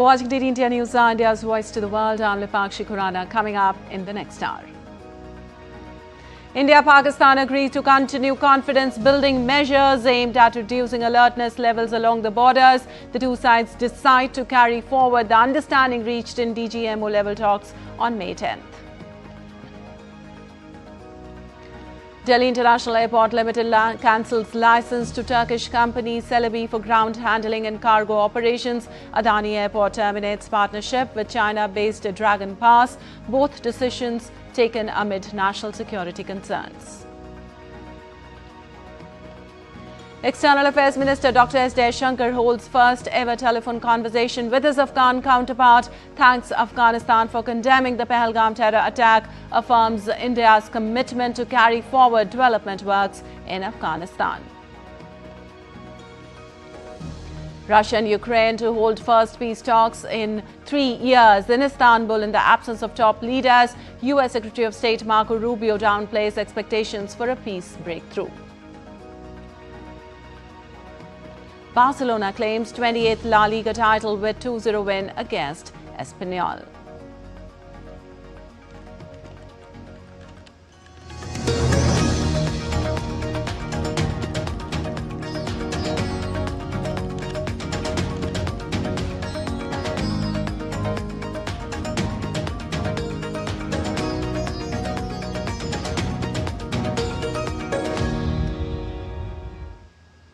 Watching DD India News, India's voice to the world. I'm LaLiga Khurana. Coming up in the next hour. India-Pakistan agrees to continue confidence-building measures aimed at reducing alertness levels along the borders. The two sides decide to carry forward the understanding reached in DGMO level talks on May 10th. Delhi International Airport Limited cancels license to Turkish company Celebi for ground handling and cargo operations. Adani Airport terminates partnership with China-based Dragon Pass. Both decisions taken amid national security concerns. External Affairs Minister Dr. S. Jaishankar holds first ever telephone conversation with his Afghan counterpart, thanks Afghanistan for condemning the Pahalgam terror attack, affirms India's commitment to carry forward development works in Afghanistan. Russia and Ukraine to hold first peace talks in 3 years in Istanbul in the absence of top leaders. US Secretary of State Marco Rubio downplays expectations for a peace breakthrough. Barcelona claims 28th La Liga title with 2-0 win against Espanyol.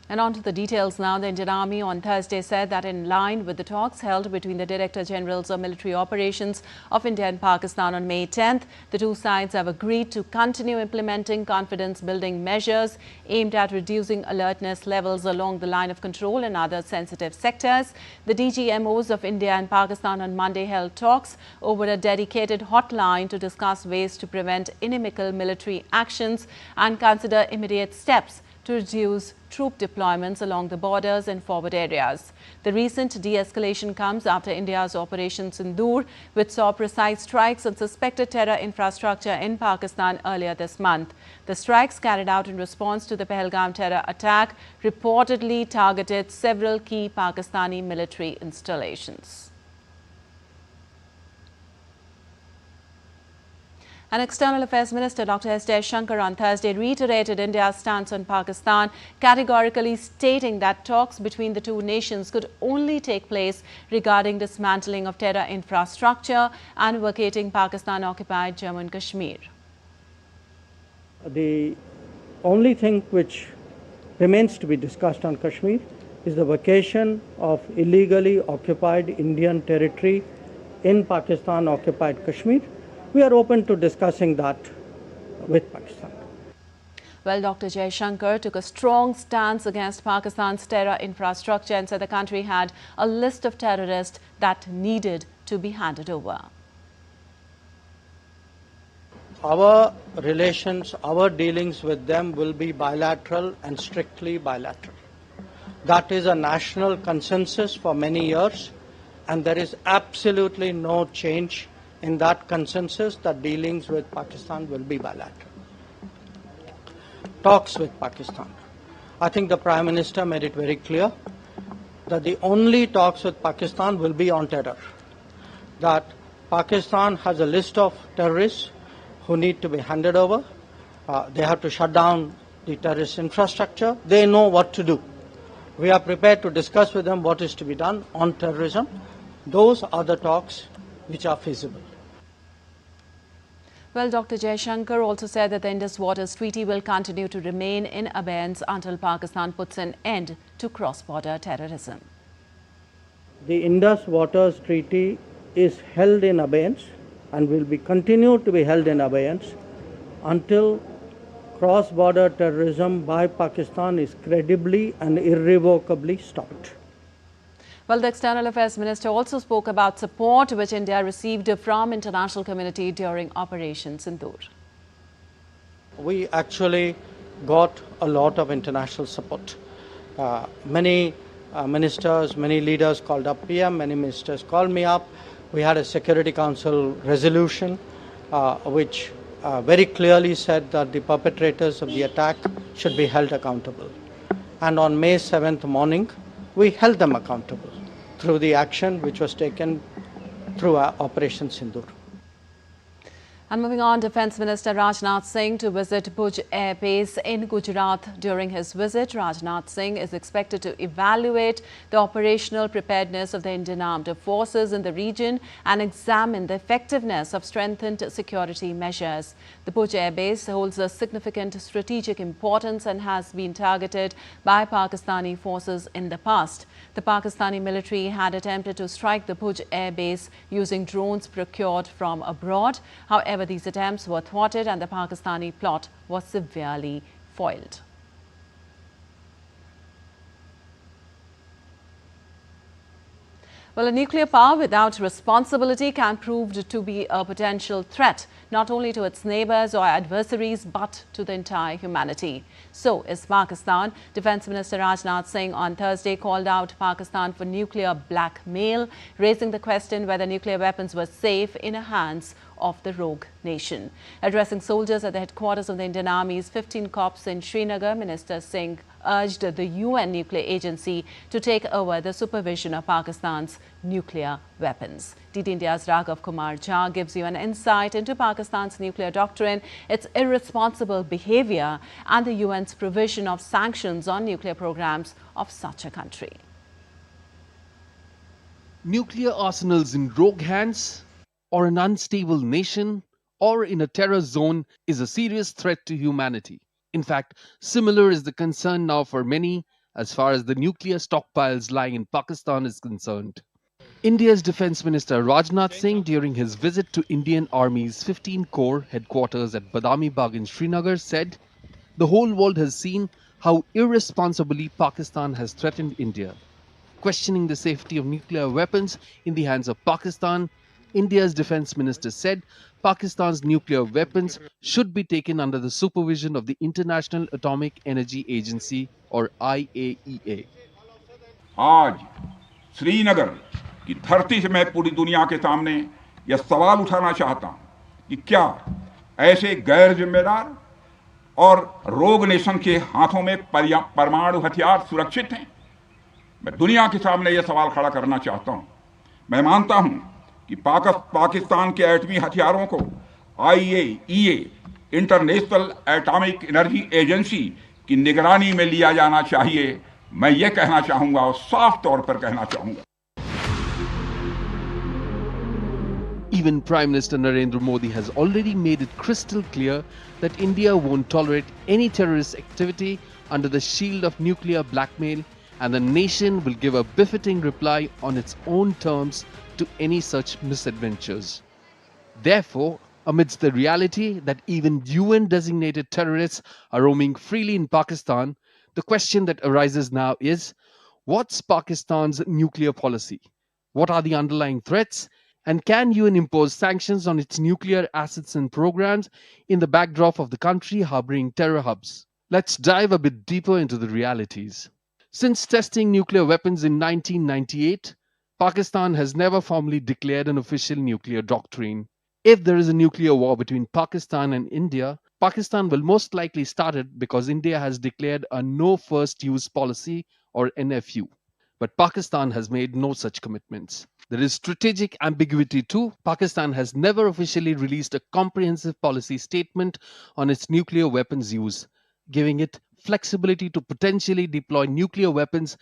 And on to the details now. The Indian Army on Thursday said that in line with the talks held between the Director Generals of Military Operations of India and Pakistan on May 10th, the two sides have agreed to continue implementing confidence-building measures aimed at reducing alertness levels along the line of control in other sensitive sectors. The DGMOs of India and Pakistan on Monday held talks over a dedicated hotline to discuss ways to prevent inimical military actions and consider immediate steps to reduce troop deployments along the borders and forward areas. The recent de-escalation comes after India's Operation Sindoor, which saw precise strikes on suspected terror infrastructure in Pakistan earlier this month. The strikes carried out in response to the Pahalgam terror attack reportedly targeted several key Pakistani military installations. And External Affairs Minister Dr. S. Jaishankar on Thursday reiterated India's stance on Pakistan, categorically stating that talks between the two nations could only take place regarding dismantling of terror infrastructure and vacating Pakistan-occupied Jammu and Kashmir. The only thing which remains to be discussed on Kashmir is the vacation of illegally occupied Indian territory in Pakistan-occupied Kashmir. We are open to discussing that with Pakistan. Well, Dr. Jaishankar took a strong stance against Pakistan's terror infrastructure and said the country had a list of terrorists that needed to be handed over. Our relations, our dealings with them will be bilateral and strictly bilateral. That is a national consensus for many years, and there is absolutely no change in that consensus that dealings with Pakistan will be bilateral. Talks with Pakistan. I think the Prime Minister made it very clear that the only talks with Pakistan will be on terror. That Pakistan has a list of terrorists who need to be handed over. They have to shut down the terrorist infrastructure. They know what to do. We are prepared to discuss with them what is to be done on terrorism. Those are the talks which are feasible. Well, Dr. Jaishankar also said that the Indus Waters Treaty will continue to remain in abeyance until Pakistan puts an end to cross-border terrorism. The Indus Waters Treaty is held in abeyance and will be continued to be held in abeyance until cross-border terrorism by Pakistan is credibly and irrevocably stopped. Well, the External Affairs Minister also spoke about support which India received from international community during Operation Sindoor. We actually got a lot of international support. Many ministers, many leaders called up PM, many ministers called me up. We had a Security Council resolution which very clearly said that the perpetrators of the attack should be held accountable. And on May 7th morning, we held them accountable. through the action which was taken through Operation Sindoor. And moving on, Defence Minister Rajnath Singh to visit Bhuj Air Base in Gujarat. During his visit, Rajnath Singh is expected to evaluate the operational preparedness of the Indian Armed Forces in the region and examine the effectiveness of strengthened security measures. The Bhuj Air Base holds a significant strategic importance and has been targeted by Pakistani forces in the past. The Pakistani military had attempted to strike the Bhuj Air Base using drones procured from abroad. However, these attempts were thwarted and the Pakistani plot was severely foiled. Well, a nuclear power without responsibility can prove to be a potential threat, not only to its neighbors or adversaries, but to the entire humanity. So is Pakistan. Defence Minister Rajnath Singh on Thursday called out Pakistan for nuclear blackmail, raising the question whether nuclear weapons were safe in the hands of the rogue nation. Addressing soldiers at the headquarters of the Indian Army's 15 Corps in Srinagar, Minister Singh urged the UN nuclear agency to take over the supervision of Pakistan's nuclear weapons. DD India's Raghav Kumar Jha gives you an insight into Pakistan's nuclear doctrine, its irresponsible behavior, and the UN's provision of sanctions on nuclear programs of such a country. Nuclear arsenals in rogue hands, or an unstable nation, or in a terror zone is a serious threat to humanity. In fact, similar is the concern now for many as far as the nuclear stockpiles lying in Pakistan is concerned. India's Defence Minister Rajnath Singh, during his visit to Indian Army's 15 Corps headquarters at Badami Bagh in Srinagar, said, "The whole world has seen how irresponsibly Pakistan has threatened India." Questioning the safety of nuclear weapons in the hands of Pakistan, India's Defence Minister said Pakistan's nuclear weapons should be taken under the supervision of the International Atomic Energy Agency or IAEA. आज श्रीनगर की धरती से मैं पूरी दुनिया के सामने यह सवाल उठाना चाहता हूं कि क्या ऐसे गैर जिम्मेदार और रोग नेशन के हाथों में परमाणु हथियार सुरक्षित हैं? मैं दुनिया के सामने यह सवाल खड़ा करना चाहता हूं। मैं मानता हूं कि पाकिस्तान के एटमी हथियारों को IAEA international atomic energy agency की निगरानी में लिया जाना चाहिए। मैं ये कहना चाहूंगा और साफ तौर पर कहना चाहूंगा। Even Prime Minister Narendra Modi has already made it crystal clear that India won't tolerate any terrorist activity under the shield of nuclear blackmail, and the nation will give a befitting reply on its own terms to any such misadventures. Therefore, amidst the reality that even UN-designated terrorists are roaming freely in Pakistan, the question that arises now is, what's Pakistan's nuclear policy? What are the underlying threats? And can UN impose sanctions on its nuclear assets and programs in the backdrop of the country harboring terror hubs? Let's dive a bit deeper into the realities. Since testing nuclear weapons in 1998, Pakistan has never formally declared an official nuclear doctrine. If there is a nuclear war between Pakistan and India, Pakistan will most likely start it because India has declared a no first use policy or NFU. But Pakistan has made no such commitments. There is strategic ambiguity too. Pakistan has never officially released a comprehensive policy statement on its nuclear weapons use, giving it flexibility to potentially deploy nuclear weapons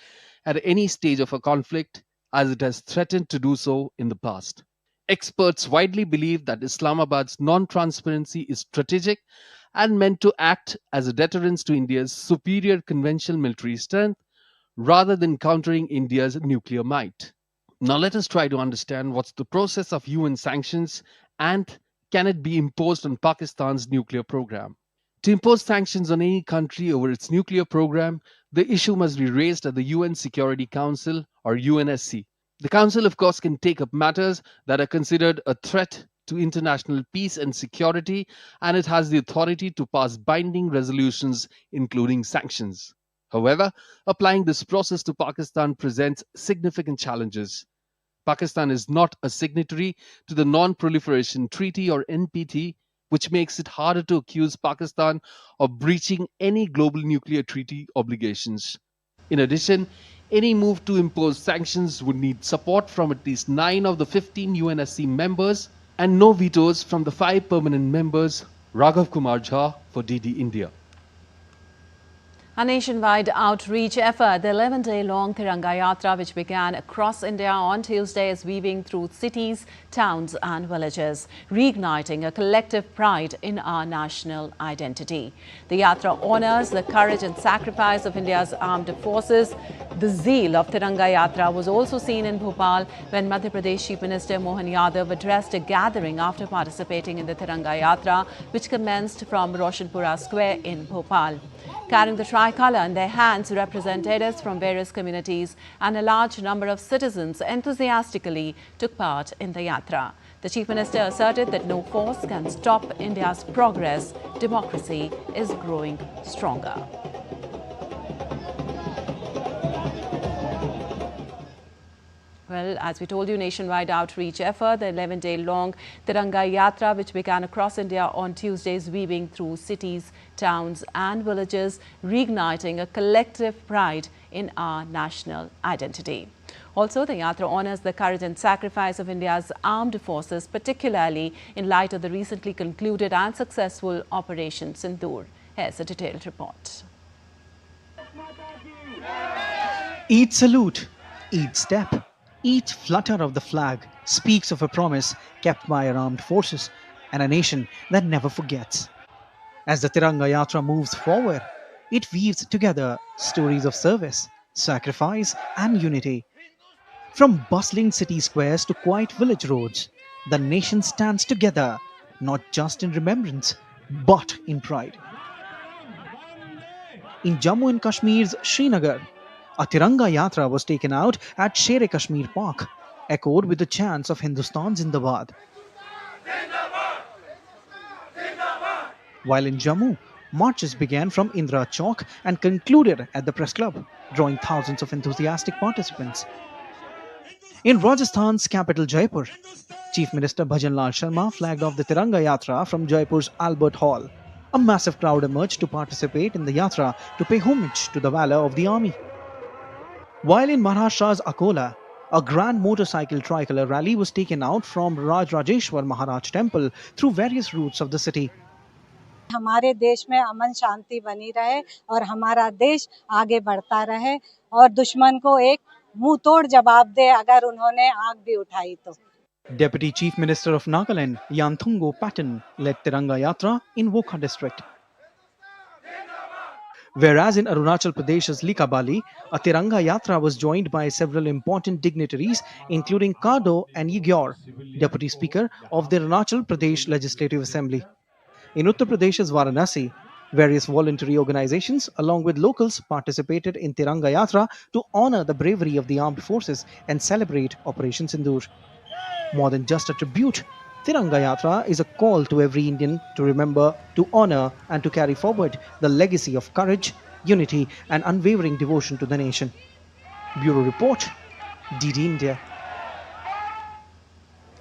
at any stage of a conflict, as it has threatened to do so in the past. Experts widely believe that Islamabad's non-transparency is strategic and meant to act as a deterrence to India's superior conventional military strength rather than countering India's nuclear might. Now let us try to understand what's the process of UN sanctions and can it be imposed on Pakistan's nuclear program. To impose sanctions on any country over its nuclear program, the issue must be raised at the UN Security Council or UNSC. The Council, of course, can take up matters that are considered a threat to international peace and security, and it has the authority to pass binding resolutions, including sanctions. However, applying this process to Pakistan presents significant challenges. Pakistan is not a signatory to the Non-Proliferation Treaty or NPT, which makes it harder to accuse Pakistan of breaching any global nuclear treaty obligations. In addition, any move to impose sanctions would need support from at least 9 of the 15 UNSC members and no vetoes from the 5 permanent members. Raghav Kumar Jha for DD India. A nationwide outreach effort, the 11-day-long Tiranga Yatra, which began across India on Tuesday, is weaving through cities, towns and villages, reigniting a collective pride in our national identity. The Yatra honours the courage and sacrifice of India's armed forces. The zeal of Tiranga Yatra was also seen in Bhopal when Madhya Pradesh Chief Minister Mohan Yadav addressed a gathering after participating in the Tiranga Yatra, which commenced from Roshanpura Square in Bhopal. Carrying the tricolour in their hands, representatives from various communities and a large number of citizens enthusiastically took part in the Yatra. The Chief Minister asserted that no force can stop India's progress. Democracy is growing stronger. Well, as we told you, nationwide outreach effort, the 11-day-long Tiranga Yatra, which began across India on Tuesday, is weaving through cities, towns and villages, reigniting a collective pride in our national identity. Also, the Yatra honours the courage and sacrifice of India's armed forces, particularly in light of the recently concluded and successful Operation Sindoor. Here's a detailed report. Each salute, each step, each flutter of the flag speaks of a promise kept by our armed forces and a nation that never forgets. As the Tiranga Yatra moves forward, it weaves together stories of service, sacrifice and unity. From bustling city squares to quiet village roads, the nation stands together, not just in remembrance, but in pride. In Jammu and Kashmir's Srinagar, a Tiranga Yatra was taken out at Sher-e-Kashmir Park, echoed with the chants of Hindustan Zindabad. While in Jammu, marches began from Indra Chowk and concluded at the Press Club, drawing thousands of enthusiastic participants. In Rajasthan's capital Jaipur, Chief Minister Bhajan Lal Sharma flagged off the Tiranga Yatra from Jaipur's Albert Hall. A massive crowd emerged to participate in the Yatra to pay homage to the valour of the army. While in Maharashtra's Akola, a grand motorcycle tricolour rally was taken out from Rajrajeshwar Maharaj Temple through various routes of the city. हमारे देश में अमन शांति बनी रहे और हमारा देश आगे बढ़ता रहे और दुश्मन को एक मुंह तोड़ जवाब दे अगर उन्होंने आग भी उठाई तो. Deputy Chief Minister of Nagaland, Yanthungo Patton, led Tiranga Yatra in Wokha district. Whereas in Arunachal Pradesh's Likabali, a Tiranga Yatra was joined by several important dignitaries, including Kado and Yigyor, Deputy Speaker of the Arunachal Pradesh Legislative Assembly. In Uttar Pradesh's Varanasi, various voluntary organizations along with locals participated in Tiranga Yatra to honor the bravery of the armed forces and celebrate Operation Sindoor. More than just a tribute, Tiranga Yatra is a call to every Indian to remember, to honor and to carry forward the legacy of courage, unity and unwavering devotion to the nation. Bureau Report, DD India.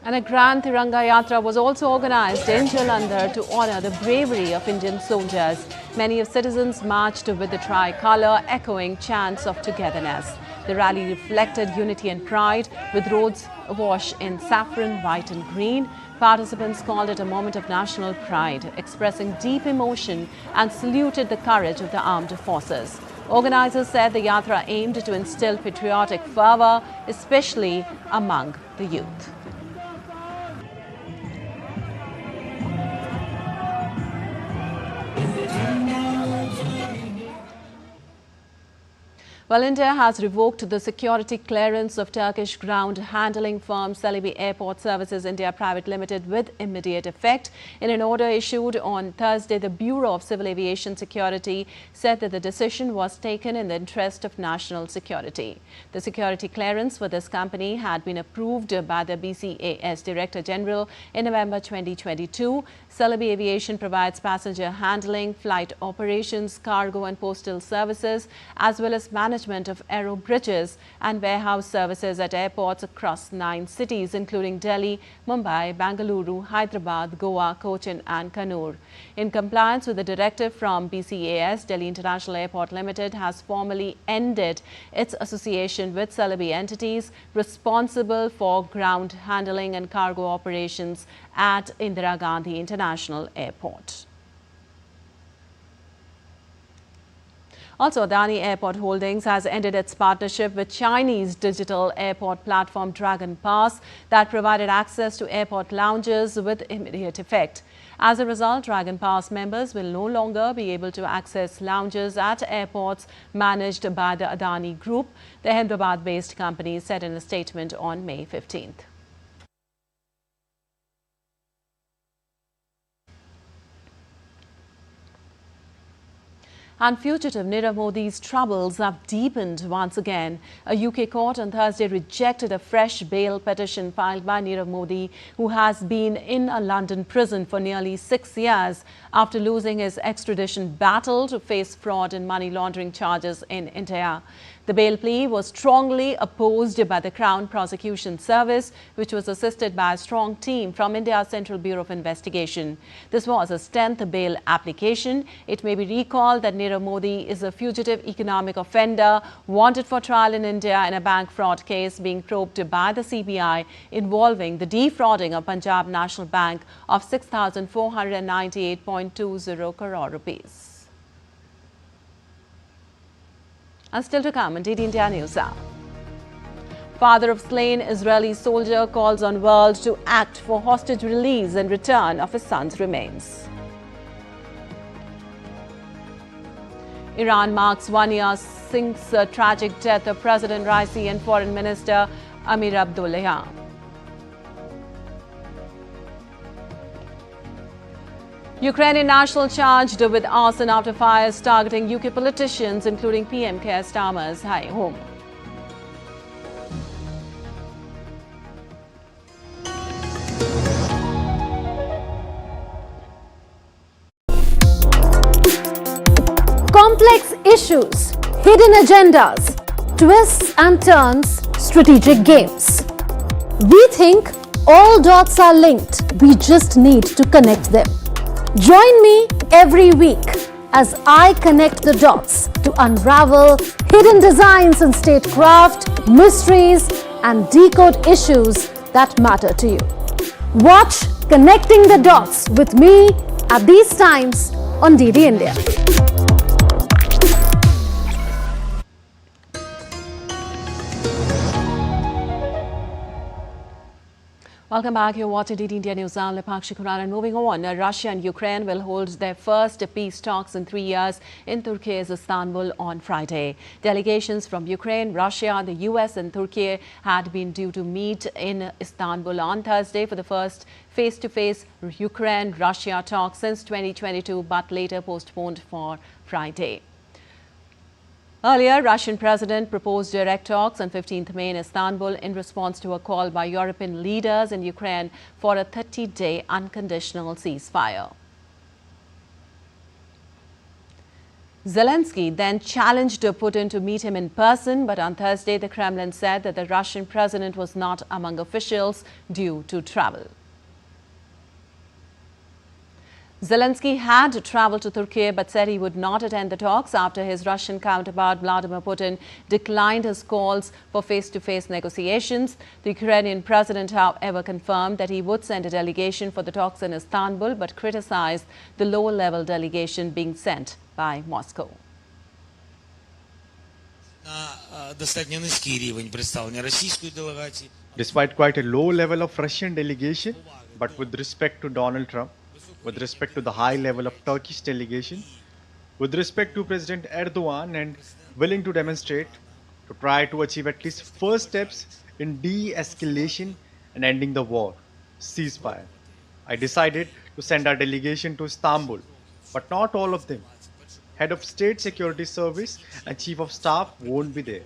And a grand Tiranga Yatra was also organized in Jalandhar to honor the bravery of Indian soldiers. Many of citizens marched with the tricolour, echoing chants of togetherness. The rally reflected unity and pride, with roads awash in saffron, white and green. Participants called it a moment of national pride, expressing deep emotion and saluted the courage of the armed forces. Organizers said the Yatra aimed to instill patriotic fervour, especially among the youth. Well, India has revoked the security clearance of Turkish ground handling firm Celebi Airport Services India Private Limited with immediate effect. In an order issued on Thursday, the Bureau of Civil Aviation Security said that the decision was taken in the interest of national security. The security clearance for this company had been approved by the BCAS Director General in November 2022. Celebi Aviation provides passenger handling, flight operations, cargo and postal services, as well as management management of aero bridges and warehouse services at airports across 9 cities, including Delhi, Mumbai, Bengaluru, Hyderabad, Goa, Cochin and Kannur. In compliance with the directive from BCAS, Delhi International Airport Limited has formally ended its association with Celebi entities responsible for ground handling and cargo operations at Indira Gandhi International Airport. Also, Adani Airport Holdings has ended its partnership with Chinese digital airport platform Dragon Pass that provided access to airport lounges with immediate effect. As a result, Dragon Pass members will no longer be able to access lounges at airports managed by the Adani Group, the Hyderabad-based company said in a statement on May 15th. And fugitive Nirav Modi's troubles have deepened once again. A UK court on Thursday rejected a fresh bail petition filed by Nirav Modi, who has been in a London prison for nearly 6 years after losing his extradition battle to face fraud and money laundering charges in India. The bail plea was strongly opposed by the Crown Prosecution Service, which was assisted by a strong team from India's Central Bureau of Investigation. This was his 10th bail application. It may be recalled that Nirav Modi is a fugitive economic offender wanted for trial in India in a bank fraud case being probed by the CBI involving the defrauding of Punjab National Bank of 6,498.20 crore rupees. And still to come on DD India News Hour. Father of slain Israeli soldier calls on world to act for hostage release and return of his son's remains. Iran marks 1 year since the tragic death of President Raisi and Foreign Minister Amir Abdullahian. Ukrainian national charged with arson after fires targeting UK politicians, including PM Keir Starmer's home. Complex issues, hidden agendas, twists and turns, strategic games. We think all dots are linked. We just need to connect them. Join me every week as I connect the dots to unravel hidden designs in statecraft, mysteries, and decode issues that matter to you. Watch Connecting the Dots with me at these times on DD India. Welcome back. You're watching DD India News. I'm Lepakshi Kuran. And moving on, Russia and Ukraine will hold their first peace talks in 3 years in Turkey's Istanbul on Friday. Delegations from Ukraine, Russia, the US and Turkey had been due to meet in Istanbul on Thursday for the first face-to-face Ukraine-Russia talk since 2022, but later postponed for Friday. Earlier, Russian President proposed direct talks on 15th May in Istanbul in response to a call by European leaders in Ukraine for a 30-day unconditional ceasefire. Zelensky then challenged Putin to meet him in person, but on Thursday, the Kremlin said that the Russian president was not among officials due to travel. Zelensky had travelled to Turkey but said he would not attend the talks after his Russian counterpart Vladimir Putin declined his calls for face-to-face negotiations. The Ukrainian president, however, confirmed that he would send a delegation for the talks in Istanbul but criticized the lower-level delegation being sent by Moscow. Despite quite a low level of Russian delegation, but with respect to Donald Trump, with respect to the high level of Turkish delegation, with respect to President Erdogan, and willing to demonstrate to try to achieve at least first steps in de-escalation and ending the war, ceasefire. I decided to send our delegation to Istanbul, but not all of them. Head of State Security Service and Chief of Staff won't be there.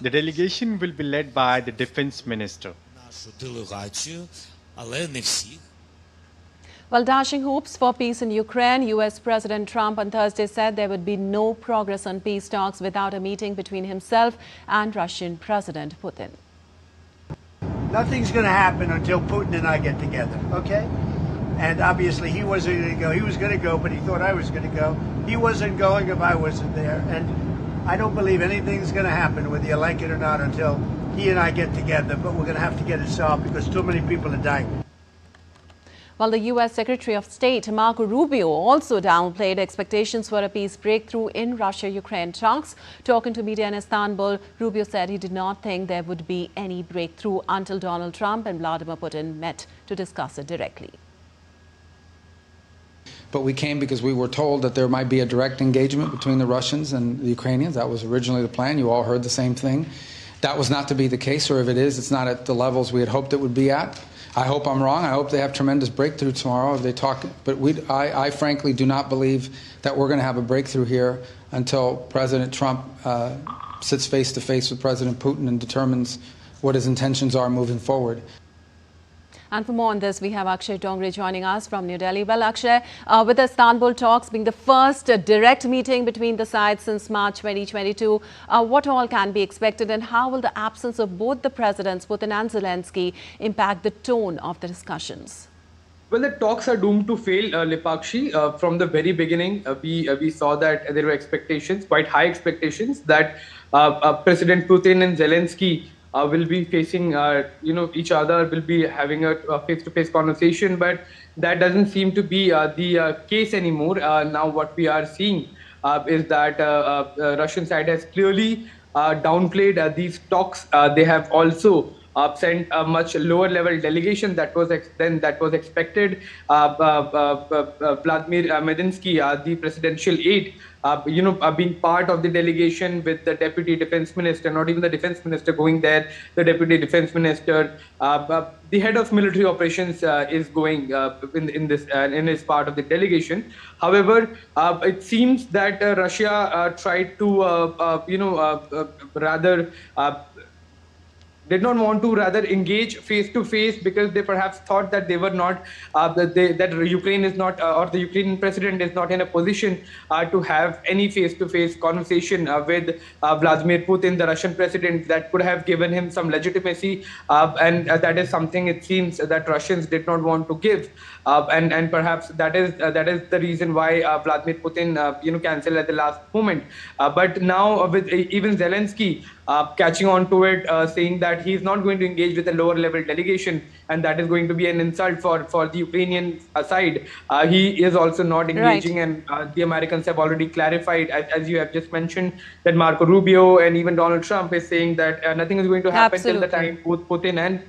The delegation will be led by the Defense Minister. While dashing hopes for peace in Ukraine, US President Trump on Thursday said there would be no progress on peace talks without a meeting between himself and Russian President Putin. Nothing's going to happen until Putin and I get together, okay? And obviously he wasn't going to go. He was going to go, but he thought I was going to go. He wasn't going if I wasn't there. And I don't believe anything's going to happen, whether you like it or not, until he and I get together. But we're going to have to get it solved because too many people are dying. While the U.S. Secretary of State Marco Rubio also downplayed expectations for a peace breakthrough in Russia-Ukraine talks. Talking to media in Istanbul, Rubio said he did not think there would be any breakthrough until Donald Trump and Vladimir Putin met to discuss it directly. But we came because we were told that there might be a direct engagement between the Russians and the Ukrainians. That was originally the plan. You all heard the same thing. That was not to be the case, or if it is, it's not at the levels we had hoped it would be at. I hope I'm wrong. I hope they have tremendous breakthrough tomorrow. They talk, but I frankly do not believe that we're going to have a breakthrough here until President Trump sits face to face with President Putin and determines what his intentions are moving forward. And for more on this, we have Akshay Dongre joining us from New Delhi. Well, Akshay, with the Istanbul talks being the first direct meeting between the sides since March 2022, what all can be expected and how will the absence of both the presidents, Putin and Zelensky, impact the tone of the discussions? Well, the talks are doomed to fail, Lipakshi. From the very beginning, we saw that there were expectations, quite high expectations, that President Putin and Zelensky will be facing, each other, will be having a face-to-face conversation, but that doesn't seem to be the case anymore. Now what we are seeing is that Russian side has clearly downplayed these talks. They have also sent a much lower level delegation that was expected. Vladimir Medinsky, the presidential aide, being part of the delegation with the deputy defense minister, not even the defense minister going there, the deputy defense minister, the head of military operations is going in this part of the delegation. However, it seems that Russia tried to rather did not want to rather engage face to face because they perhaps thought that they were not that Ukraine is not or the Ukrainian president is not in a position to have any face to face conversation with Vladimir Putin, the Russian president, that could have given him some legitimacy, and that is something it seems that Russians did not want to give, and perhaps that is the reason why Vladimir Putin cancelled at the last moment. But now with even Zelensky catching on to it, saying that he is not going to engage with a lower level delegation, and that is going to be an insult for the Ukrainian side. He is also not engaging, right. And the Americans have already clarified, as you have just mentioned, that Marco Rubio and even Donald Trump is saying that nothing is going to happen till the time both Putin and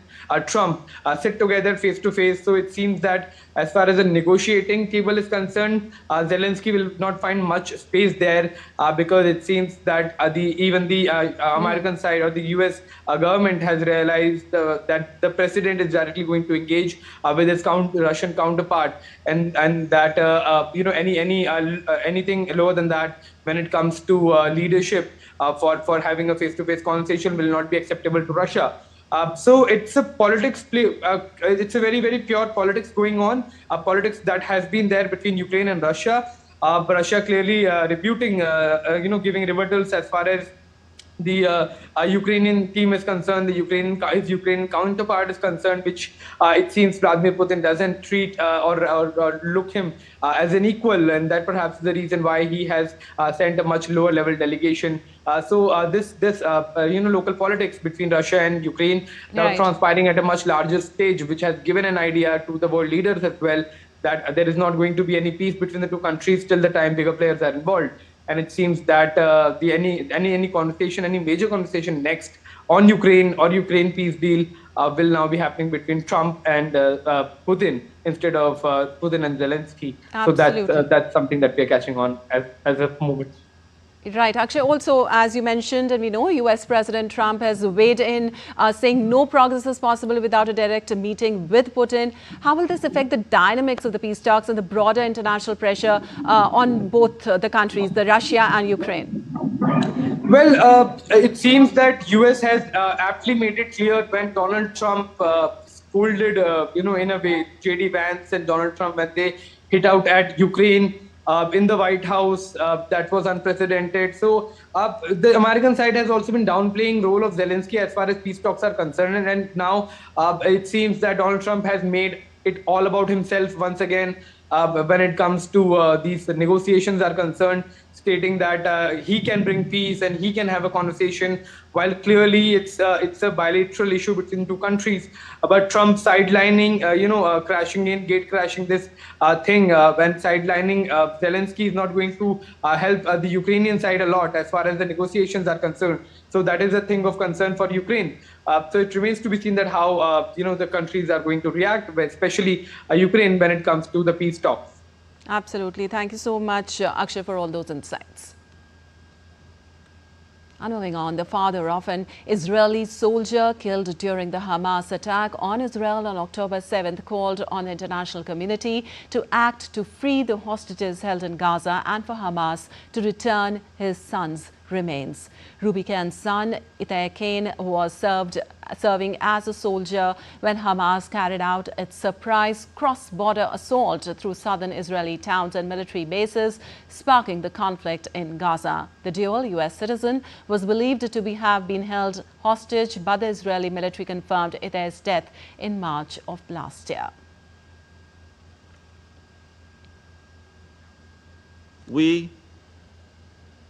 Trump sit together face to face. So it seems that as far as the negotiating table is concerned, Zelensky will not find much space there because it seems that even the American side or the US government has realized that the president is directly going to engage with his Russian counterpart, and that anything lower than that when it comes to leadership for having a face-to-face conversation will not be acceptable to Russia. So it's a politics play. It's a very, very pure politics going on. Politics that has been there between Ukraine and Russia. Russia clearly rebuting, giving rebuttals as far as the Ukrainian team is concerned, his Ukrainian counterpart is concerned, which it seems Vladimir Putin doesn't treat or look him as an equal, and that perhaps is the reason why he has sent a much lower level delegation. So this local politics between Russia and Ukraine now transpiring at a much larger stage, which has given an idea to the world leaders as well that there is not going to be any peace between the two countries till the time bigger players are involved. And it seems that any conversation, any major conversation next on Ukraine or Ukraine peace deal will now be happening between Trump and Putin instead of Putin and Zelensky. Absolutely. So that's something that we're catching on as a moment. Right. Actually, also, as you mentioned, and we know US President Trump has weighed in saying no progress is possible without a direct meeting with Putin. How will this affect the dynamics of the peace talks and the broader international pressure on both the countries, the Russia and Ukraine? Well, it seems that US has aptly made it clear when Donald Trump folded, in a way, J.D. Vance and Donald Trump when they hit out at Ukraine in the White House. That was unprecedented. So the American side has also been downplaying role of Zelensky as far as peace talks are concerned. And now it seems that Donald Trump has made it all about himself once again when it comes to these negotiations are concerned, stating that he can bring peace and he can have a conversation, while clearly it's a bilateral issue between two countries. But Trump sidelining, gate crashing this thing, when sidelining Zelensky is not going to help the Ukrainian side a lot as far as the negotiations are concerned. So that is a thing of concern for Ukraine. So it remains to be seen that how the countries are going to react, especially Ukraine, when it comes to the peace talks. Absolutely. Thank you so much, Akshay, for all those insights. And moving on, the father of an Israeli soldier killed during the Hamas attack on Israel on October 7th called on the international community to act to free the hostages held in Gaza and for Hamas to return his son's remains. Ruby Kane's son, Itay Kane, was serving as a soldier when Hamas carried out its surprise cross-border assault through southern Israeli towns and military bases, sparking the conflict in Gaza. The dual U.S. citizen was believed to have been held hostage, but the Israeli military confirmed Itay's death in March of last year. We,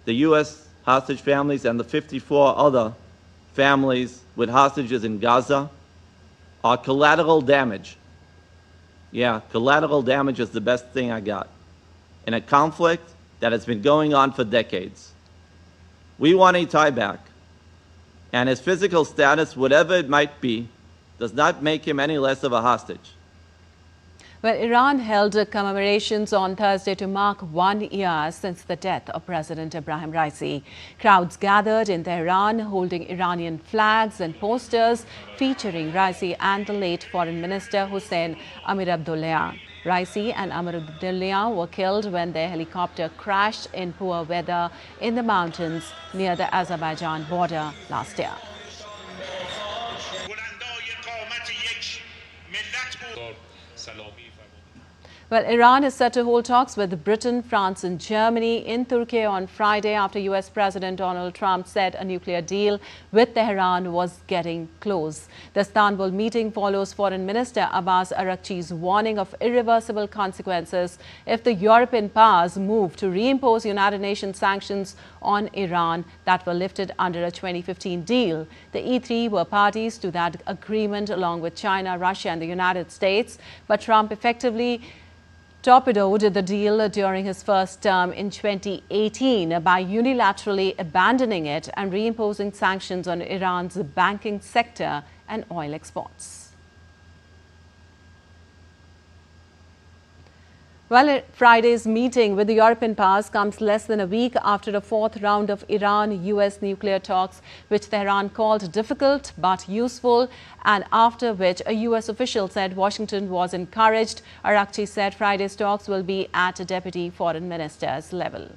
the U.S. hostage families and the 54 other families with hostages in Gaza, are collateral damage. Yeah, collateral damage is the best thing I got in a conflict that has been going on for decades. We want Itay back, and his physical status, whatever it might be, does not make him any less of a hostage. Well, Iran held commemorations on Thursday to mark 1 year since the death of President Ebrahim Raisi. Crowds gathered in Tehran holding Iranian flags and posters featuring Raisi and the late Foreign Minister Hossein Amir-Abdollahian. Raisi and Amir-Abdollahian were killed when their helicopter crashed in poor weather in the mountains near the Azerbaijan border last year. Well, Iran is set to hold talks with Britain, France and Germany in Turkiye on Friday after U.S. President Donald Trump said a nuclear deal with Tehran was getting close. The Istanbul meeting follows Foreign Minister Abbas Araghchi's warning of irreversible consequences if the European powers move to reimpose United Nations sanctions on Iran that were lifted under a 2015 deal. The E3 were parties to that agreement along with China, Russia and the United States, but Trump effectively torpedoed the deal during his first term in 2018 by unilaterally abandoning it and reimposing sanctions on Iran's banking sector and oil exports. Well, Friday's meeting with the European powers comes less than a week after a fourth round of Iran-US nuclear talks, which Tehran called difficult but useful, and after which a US official said Washington was encouraged. Araghchi said Friday's talks will be at a deputy foreign minister's level.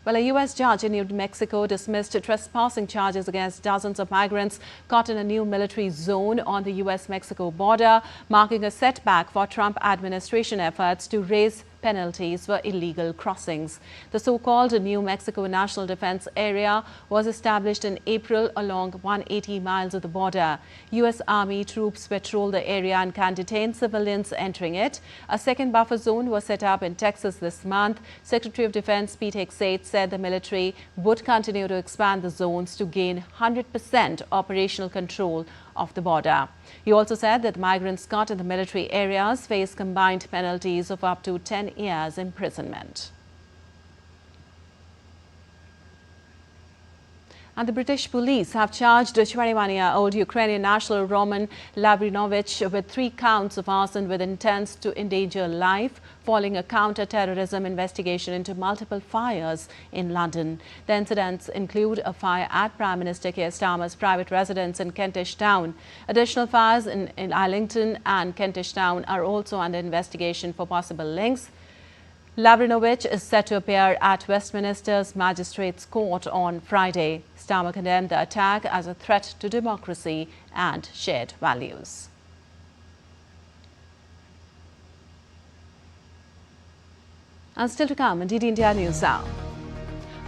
Well, a U.S. judge in New Mexico dismissed trespassing charges against dozens of migrants caught in a new military zone on the U.S.-Mexico border, marking a setback for Trump administration efforts to raise penalties for illegal crossings. The so-called New Mexico National Defense Area was established in April along 180 miles of the border. U.S. Army troops patrol the area and can detain civilians entering it. A second buffer zone was set up in Texas this month. Secretary of Defense Pete Hegseth said the military would continue to expand the zones to gain 100% operational control of the border. He also said that migrants caught in the military areas face combined penalties of up to 10 years imprisonment. And the British police have charged a 21-year-old Ukrainian national Roman Lavrinovich with 3 counts of arson with intent to endanger life, following a counter-terrorism investigation into multiple fires in London. The incidents include a fire at Prime Minister Keir Starmer's private residence in Kentish Town. Additional fires in Islington and Kentish Town are also under investigation for possible links. Lavrinovic is set to appear at Westminster's Magistrates' Court on Friday. Starmer condemned the attack as a threat to democracy and shared values. And still to come on DD India News Now.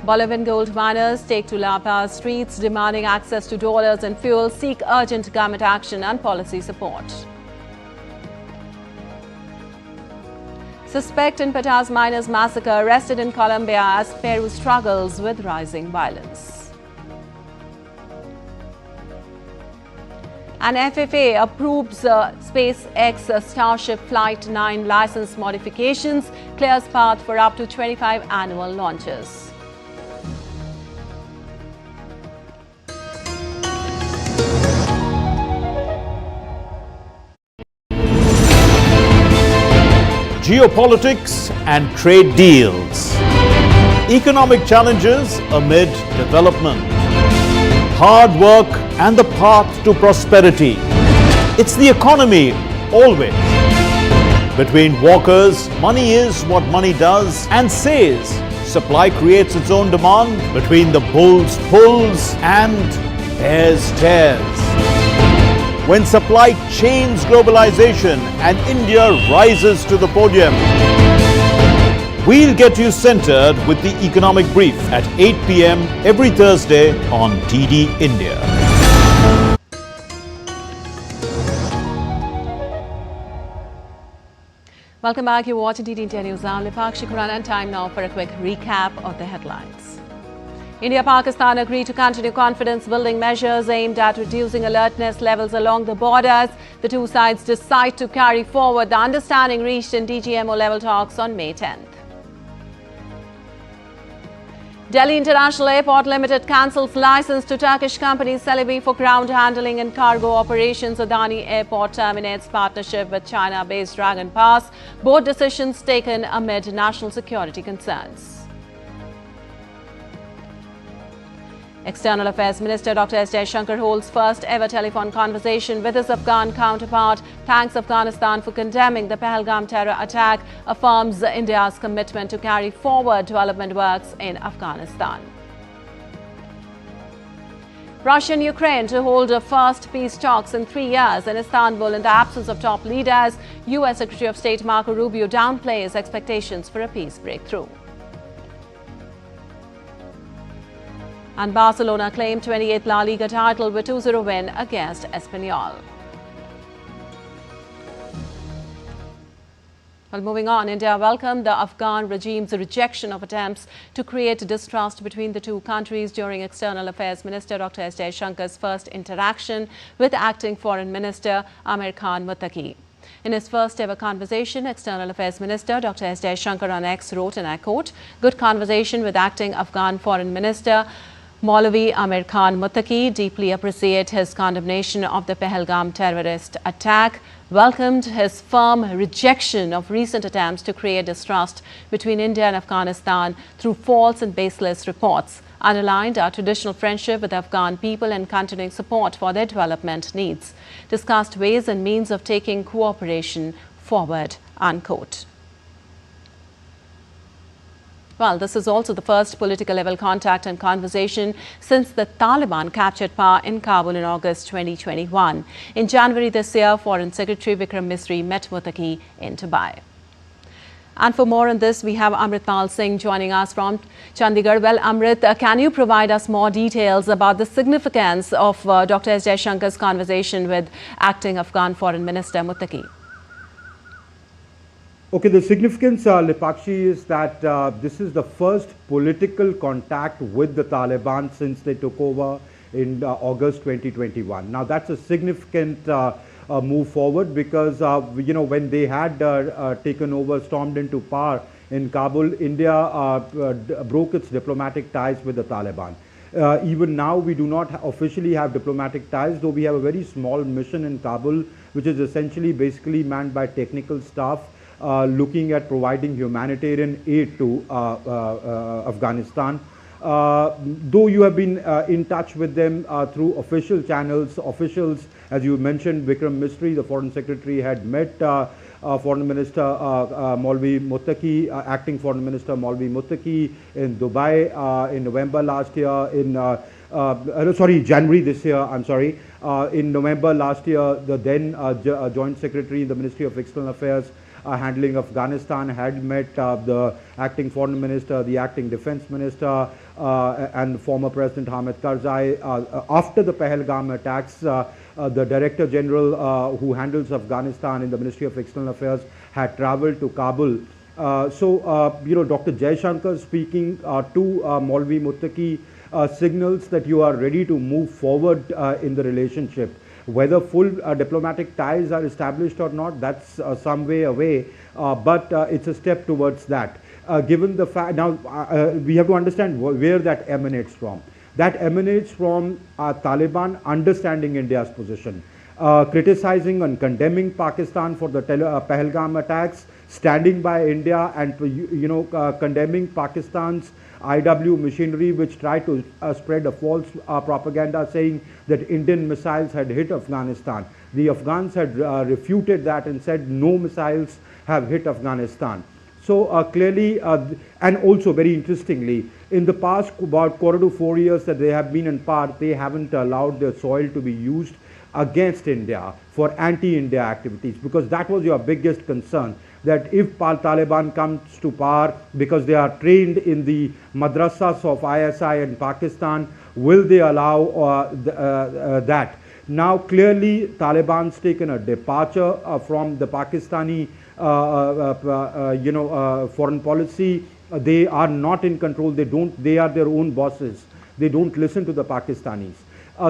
Bolivian gold miners take to La Paz streets demanding access to dollars and fuel, seek urgent government action and policy support. Suspect in Patas miners massacre arrested in Colombia as Peru struggles with rising violence. And FFA approves SpaceX Starship Flight 9 license modifications, clears path for up to 25 annual launches. Geopolitics and trade deals. Economic challenges amid development. Hard work and the path to prosperity. It's the economy always. Between walkers, money is what money does and says. Supply creates its own demand. Between the bulls pulls and bears tears. When supply chains globalization and India rises to the podium. We'll get you centered with the economic brief at 8 p.m. every Thursday on DD India. Welcome back. You're watching DD India News. I'm LaLiga, Shikuran, and time now for a quick recap of the headlines. India-Pakistan agreed to continue confidence-building measures aimed at reducing alertness levels along the borders. The two sides decide to carry forward the understanding reached in DGMO-level talks on May 10th. Delhi International Airport Limited cancels license to Turkish company Celebi for ground handling and cargo operations. Adani Airport terminates partnership with China-based Dragon Pass. Both decisions taken amid national security concerns. External Affairs Minister Dr. S. Jaishankar holds first ever telephone conversation with his Afghan counterpart, thanks Afghanistan for condemning the Pahalgam terror attack, affirms India's commitment to carry forward development works in Afghanistan. Russia and Ukraine to hold a first peace talks in 3 years in Istanbul in the absence of top leaders. U.S. Secretary of State Marco Rubio downplays expectations for a peace breakthrough. And Barcelona claimed 28th LaLiga title with 2-0 win against Espanyol. Well, moving on, India welcomed the Afghan regime's rejection of attempts to create distrust between the two countries during External Affairs Minister Dr. S. Jaishankar's first interaction with Acting Foreign Minister Amir Khan Muttaqi. In his first ever conversation, External Affairs Minister Dr. S. Jaishankar on X wrote, and I quote, "Good conversation with Acting Afghan Foreign Minister Maulavi Amir Khan Muttaqi, deeply appreciate his condemnation of the Pahalgam terrorist attack, welcomed his firm rejection of recent attempts to create distrust between India and Afghanistan through false and baseless reports, underlined our traditional friendship with the Afghan people and continuing support for their development needs, discussed ways and means of taking cooperation forward," unquote. Well, this is also the first political level contact and conversation since the Taliban captured power in Kabul in August 2021. In January this year, Foreign Secretary Vikram Misri met Muttaqi in Dubai. And for more on this, we have Amritpal Singh joining us from Chandigarh. Well, Amrit, can you provide us more details about the significance of Dr. S. Jaishankar's conversation with Acting Afghan Foreign Minister Muttaqi? Okay, the significance, Lipakshi, is that this is the first political contact with the Taliban since they took over in August 2021. Now, that's a significant move forward because, when they had taken over, stormed into power in Kabul, India broke its diplomatic ties with the Taliban. Even now, we do not officially have diplomatic ties, though we have a very small mission in Kabul, which is essentially basically manned by technical staff, looking at providing humanitarian aid to Afghanistan. Though you have been in touch with them through official channels, officials, as you mentioned, Vikram Misri, the Foreign Secretary, had met Foreign Minister Maulvi Muttaqi, Acting Foreign Minister Maulvi Muttaqi in Dubai in November last year, January this year, I'm sorry. In November last year, the then Joint Secretary in the Ministry of External Affairs handling Afghanistan had met the Acting Foreign Minister, the Acting Defense Minister, and former President Hamid Karzai. After the Pahalgam attacks, the Director General who handles Afghanistan in the Ministry of External Affairs had travelled to Kabul. Dr. Jaishankar speaking to Maulvi Muttaqi signals that you are ready to move forward in the relationship. Whether full diplomatic ties are established or not, that's some way away, but it's a step towards that. Given the fact, now we have to understand where that emanates from. That emanates from Taliban understanding India's position, criticizing and condemning Pakistan for the Pahalgam attacks, standing by India and condemning Pakistan's IW machinery, which tried to spread a false propaganda saying that Indian missiles had hit Afghanistan. The Afghans had refuted that and said no missiles have hit Afghanistan. So clearly, and also very interestingly, in the past about 4 to 4 years that they have been in power, they haven't allowed their soil to be used against India for anti-India activities, because that was your biggest concern, that if Taliban comes to power, because they are trained in the madrasas of ISI in Pakistan, will they allow that? Now clearly Taliban's taken a departure from the Pakistani foreign policy. They are not in control. They are their own bosses. They don't listen to the Pakistanis.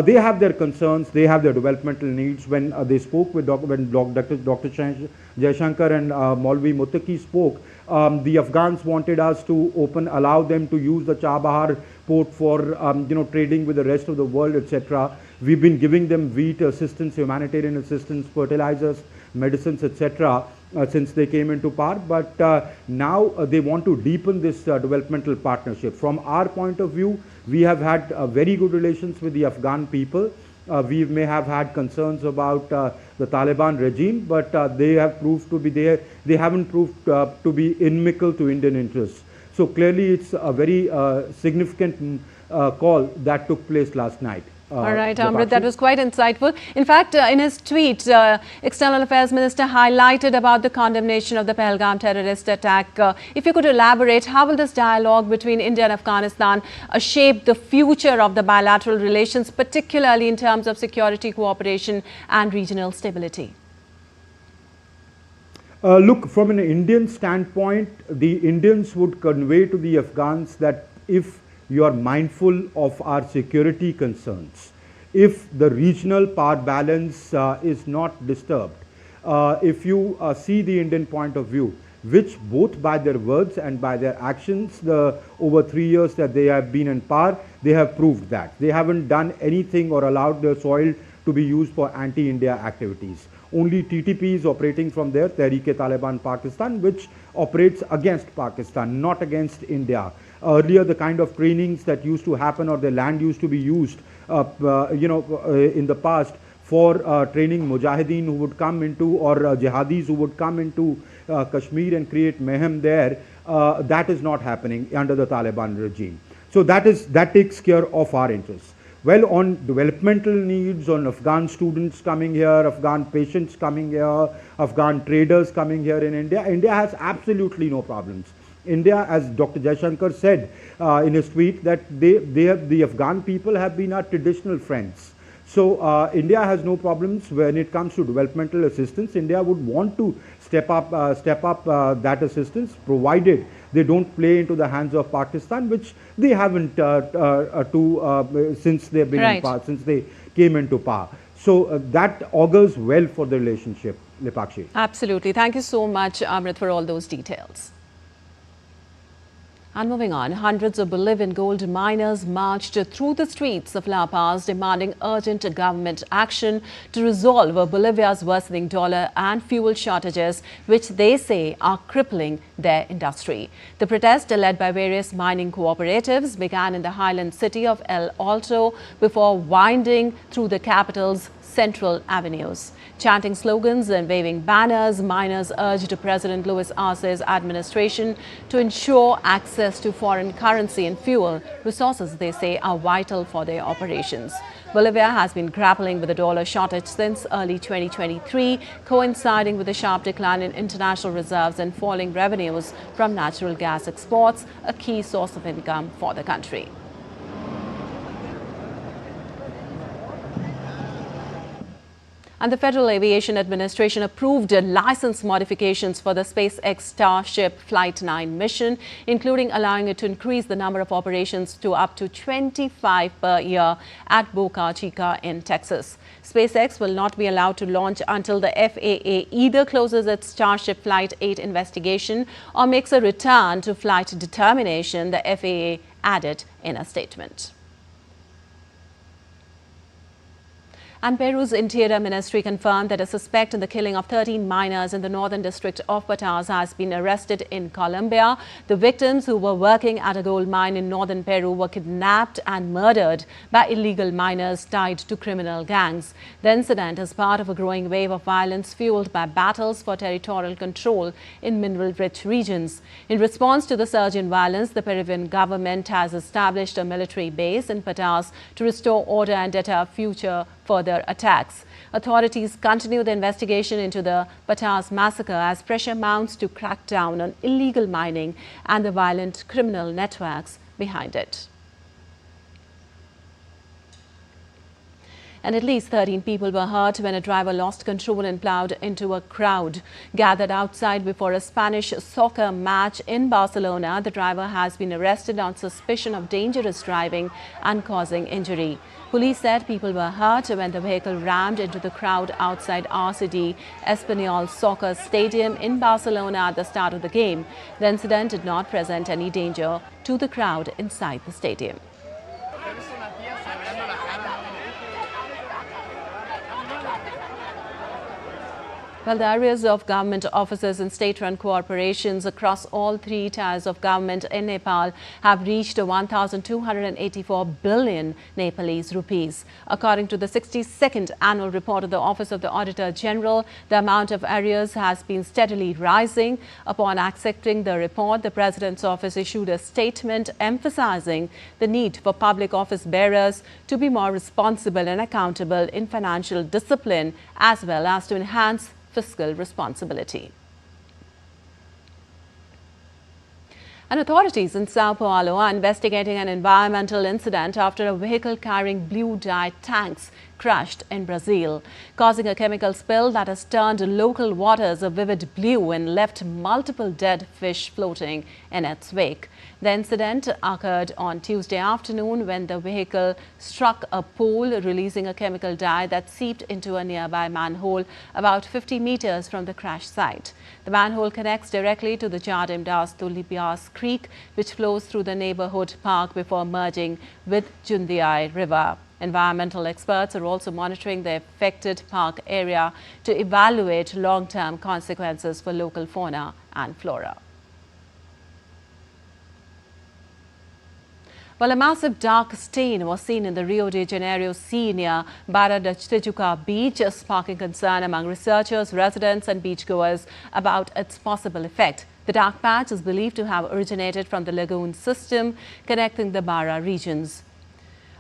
They have their concerns, they have their developmental needs. When they spoke with Dr. Jaishankar and Maulvi Muttaqi spoke, the Afghans wanted us to allow them to use the Chabahar port for trading with the rest of the world, etc. We've been giving them wheat assistance, humanitarian assistance, fertilizers, medicines, etc. Since they came into power, but now they want to deepen this developmental partnership. From our point of view, we have had very good relations with the Afghan people. We may have had concerns about the Taliban regime, but they have proved to be there. They haven't proved to be inimical to Indian interests. So clearly, it's a very significant call that took place last night. All right, Amrit, that was quite insightful. In fact, in his tweet, External Affairs Minister highlighted about the condemnation of the Pahalgam terrorist attack. If you could elaborate, how will this dialogue between India and Afghanistan shape the future of the bilateral relations, particularly in terms of security cooperation and regional stability? Look, from an Indian standpoint, the Indians would convey to the Afghans that if you are mindful of our security concerns, if the regional power balance is not disturbed, if you see the Indian point of view, which both by their words and by their actions, over 3 years that they have been in power, they have proved that. They haven't done anything or allowed their soil to be used for anti-India activities. Only TTP is operating from there, Tehreek-e-Taliban Pakistan, which operates against Pakistan, not against India. Earlier, the kind of trainings that used to happen, or the land used to be used, in the past for training mujahideen who would come into, or jihadis who would come into Kashmir and create mayhem there, that is not happening under the Taliban regime. So that takes care of our interests. Well, on developmental needs, on Afghan students coming here, Afghan patients coming here, Afghan traders coming here in India, India has absolutely no problems. India, as Dr. Jaishankar said in his tweet, that the Afghan people have been our traditional friends. So India has no problems when it comes to developmental assistance. India would want to step up that assistance, provided they don't play into the hands of Pakistan, which they haven't since they've been in power, since they came into power. So that augurs well for the relationship, Lipakshi. Absolutely. Thank you so much, Amrit, for all those details. And moving on, hundreds of Bolivian gold miners marched through the streets of La Paz demanding urgent government action to resolve Bolivia's worsening dollar and fuel shortages, which they say are crippling their industry. The protest, led by various mining cooperatives, began in the highland city of El Alto before winding through the capital's central avenues. Chanting slogans and waving banners, miners urged President Luis Arce's administration to ensure access to foreign currency and fuel, resources they say are vital for their operations. Bolivia has been grappling with a dollar shortage since early 2023, coinciding with a sharp decline in international reserves and falling revenues from natural gas exports, a key source of income for the country. And the Federal Aviation Administration approved license modifications for the SpaceX Starship Flight 9 mission, including allowing it to increase the number of operations to up to 25 per year at Boca Chica in Texas. SpaceX will not be allowed to launch until the FAA either closes its Starship Flight 8 investigation or makes a return to flight determination, the FAA added in a statement. And Peru's Interior Ministry confirmed that a suspect in the killing of 13 miners in the northern district of Batanes has been arrested in Colombia. The victims, who were working at a gold mine in northern Peru, were kidnapped and murdered by illegal miners tied to criminal gangs. The incident is part of a growing wave of violence fueled by battles for territorial control in mineral-rich regions. In response to the surge in violence, the Peruvian government has established a military base in Batanes to restore order and deter future further attacks. Authorities continue the investigation into the Batanes massacre as pressure mounts to crack down on illegal mining and the violent criminal networks behind it. And at least 13 people were hurt when a driver lost control and plowed into a crowd gathered outside before a Spanish soccer match in Barcelona. The driver has been arrested on suspicion of dangerous driving and causing injury. Police said people were hurt when the vehicle rammed into the crowd outside RCD Espanyol Soccer Stadium in Barcelona at the start of the game. The incident did not present any danger to the crowd inside the stadium. Well, the areas of government offices and state-run corporations across all three tiers of government in Nepal have reached 1,284 billion Nepalese rupees. According to the 62nd annual report of the Office of the Auditor General, the amount of arrears has been steadily rising. Upon accepting the report, the President's office issued a statement emphasizing the need for public office bearers to be more responsible and accountable in financial discipline, as well as to enhance fiscal responsibility. And authorities in Sao Paulo are investigating an environmental incident after a vehicle carrying blue dye tanks crashed in Brazil, causing a chemical spill that has turned local waters a vivid blue and left multiple dead fish floating in its wake. The incident occurred on Tuesday afternoon when the vehicle struck a pole, releasing a chemical dye that seeped into a nearby manhole about 50 meters from the crash site. The manhole connects directly to the Jardim das Tulipias Creek, which flows through the neighborhood park before merging with Jundiaí River. Environmental experts are also monitoring the affected park area to evaluate long-term consequences for local fauna and flora. Well, a massive dark stain was seen in the Rio de Janeiro sea near Barra da Tijuca beach, sparking concern among researchers, residents and beachgoers about its possible effect. The dark patch is believed to have originated from the lagoon system connecting the Barra regions.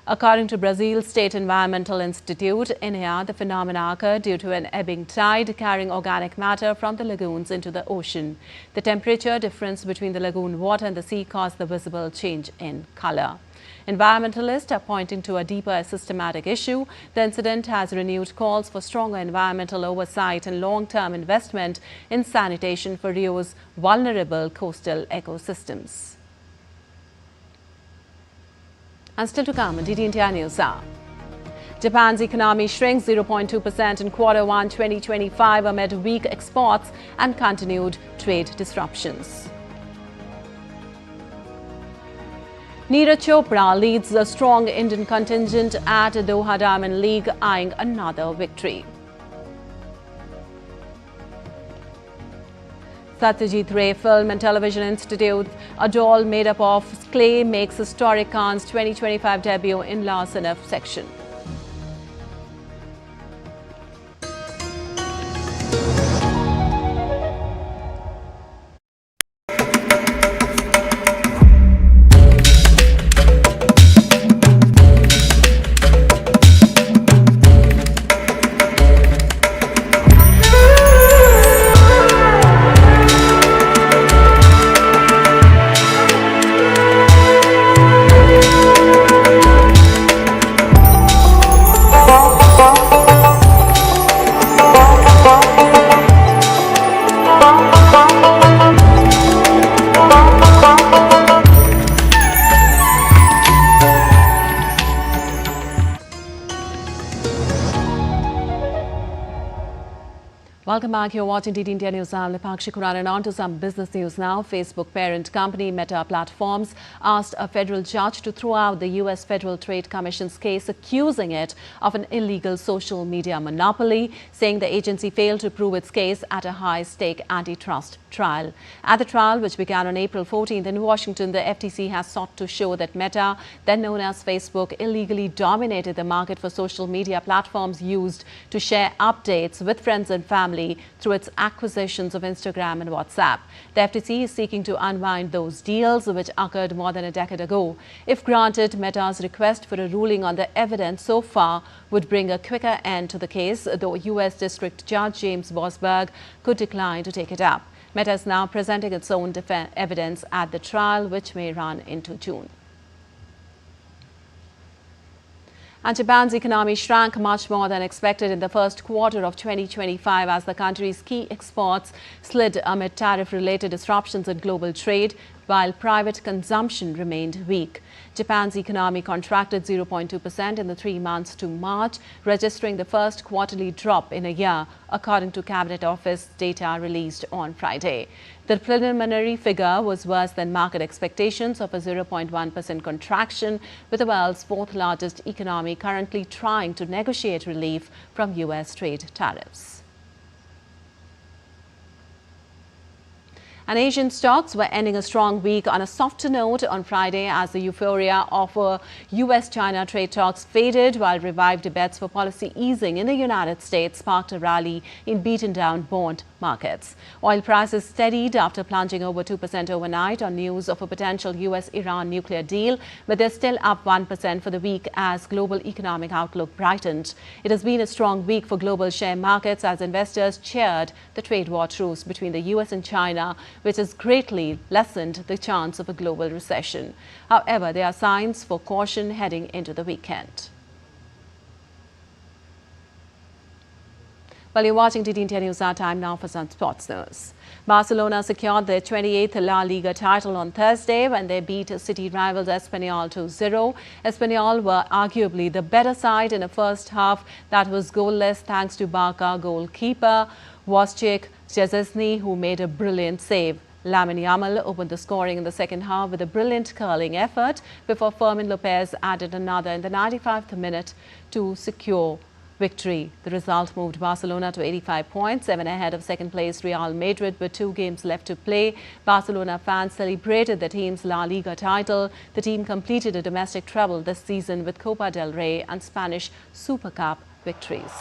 According to Brazil's State Environmental Institute, INEA, the phenomena occurred due to an ebbing tide carrying organic matter from the lagoons into the ocean. The temperature difference between the lagoon water and the sea caused the visible change in color. Environmentalists are pointing to a deeper systematic issue. The incident has renewed calls for stronger environmental oversight and long-term investment in sanitation for Rio's vulnerable coastal ecosystems. And still to come on DD India News Hour. Japan's economy shrinks 0.2% in Q1 2025 amid weak exports and continued trade disruptions. Neeraj Chopra leads the strong Indian contingent at Doha Diamond League, eyeing another victory. Satyajit Ray Film and Television Institute, a doll made up of clay, makes historic Cannes 2025 debut in La Cinef section. Welcome back. You're watching DD India News. I'm LaLiga Shikuran, and on to some business news now. Facebook parent company Meta Platforms asked a federal judge to throw out the U.S. Federal Trade Commission's case accusing it of an illegal social media monopoly, saying the agency failed to prove its case at a high-stake antitrust trial. At the trial, which began on April 14th in Washington, the FTC has sought to show that Meta, then known as Facebook, illegally dominated the market for social media platforms used to share updates with friends and family through its acquisitions of Instagram and WhatsApp. The FTC is seeking to unwind those deals, which occurred more than a decade ago. If granted, Meta's request for a ruling on the evidence so far would bring a quicker end to the case, though U.S. District Judge James Bosberg could decline to take it up. Meta is now presenting its own evidence at the trial, which may run into June. And Japan's economy shrank much more than expected in the first quarter of 2025 as the country's key exports slid amid tariff-related disruptions in global trade, while private consumption remained weak. Japan's economy contracted 0.2% in the 3 months to March, registering the first quarterly drop in a year, according to Cabinet Office data released on Friday. The preliminary figure was worse than market expectations of a 0.1% contraction, with the world's fourth largest economy currently trying to negotiate relief from U.S. trade tariffs. And Asian stocks were ending a strong week on a softer note on Friday as the euphoria of U.S.-China trade talks faded, while revived debates for policy easing in the United States sparked a rally in beaten-down bond markets. Oil prices steadied after plunging over 2% overnight on news of a potential U.S.-Iran nuclear deal, but they're still up 1% for the week as global economic outlook brightened. It has been a strong week for global share markets as investors cheered the trade war truce between the U.S. and China, which has greatly lessened the chance of a global recession. However, there are signs for caution heading into the weekend. Well, you're watching DD India News. Our time now for some sports news. Barcelona secured their 28th LaLiga title on Thursday when they beat city rivals Espanyol 2-0. Espanyol were arguably the better side in a first half that was goalless thanks to Barca goalkeeper Wojciech Szczesny, who made a brilliant save. Lamine Yamal opened the scoring in the second half with a brilliant curling effort before Fermin Lopez added another in the 95th minute to secure victory. The result moved Barcelona to 85 points, 7 ahead of second-place Real Madrid with 2 games left to play. Barcelona fans celebrated the team's La Liga title. The team completed a domestic treble this season with Copa del Rey and Spanish Super Cup victories.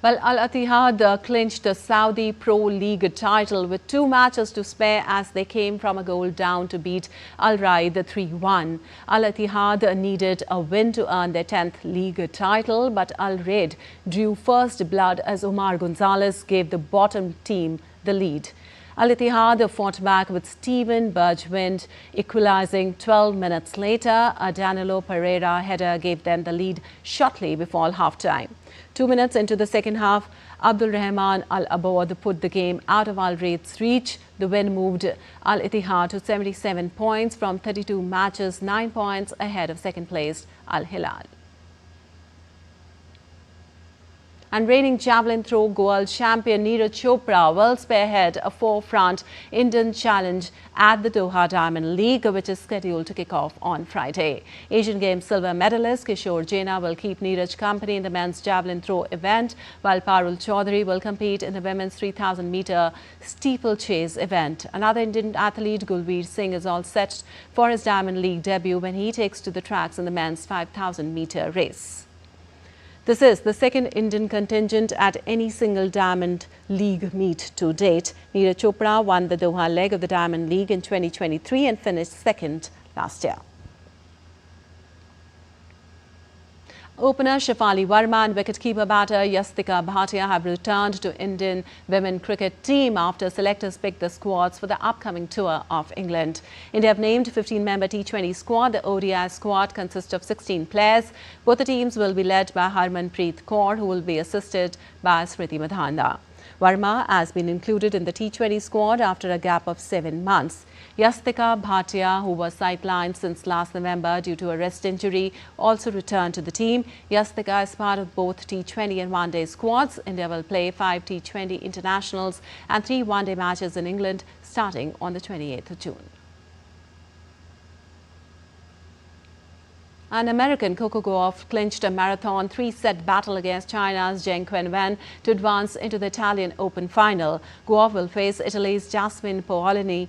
Well, Al-Ittihad clinched the Saudi Pro League title with 2 matches to spare as they came from a goal down to beat Al Raid 3-1. Al-Ittihad needed a win to earn their 10th league title, but Al Raid drew first blood as Omar Gonzalez gave the bottom team the lead. Al-Ittihad fought back with Steven Bergwind equalizing 12 minutes later. A Danilo Pereira header gave them the lead shortly before half-time. 2 minutes into the second half, Abdul Rahman Al-Aboud put the game out of Al Raid's reach. The win moved Al-Ittihad to 77 points from 32 matches, 9 points ahead of second-placed Al Hilal. And reigning javelin throw world champion Neeraj Chopra will spearhead a 4-front Indian challenge at the Doha Diamond League, which is scheduled to kick off on Friday. Asian Games silver medalist Kishore Jaina will keep Neeraj company in the men's javelin throw event, while Parul Chaudhary will compete in the women's 3,000-meter steeplechase event. Another Indian athlete, Gulveer Singh, is all set for his Diamond League debut when he takes to the tracks in the men's 5,000-meter race. This is the second Indian contingent at any single Diamond League meet to date. Neeraj Chopra won the Doha leg of the Diamond League in 2023 and finished second last year. Opener Shefali Verma and wicketkeeper batter Yastika Bhatia have returned to Indian women cricket team after selectors picked the squads for the upcoming tour of England. India have named 15-member T20 squad. The ODI squad consists of 16 players. Both the teams will be led by Harmanpreet Kaur, who will be assisted by Smriti Madhanda. Verma has been included in the T20 squad after a gap of 7 months. Yastika Bhatia, who was sidelined since last November due to a wrist injury, also returned to the team. Yastika is part of both T20 and one-day squads. India will play 5 T20 internationals and 3 one-day matches in England starting on the 28th of June. An American Coco Gauff clinched a marathon 3-set battle against China's Zheng Quanwen to advance into the Italian Open final. Gauff will face Italy's Jasmine Paolini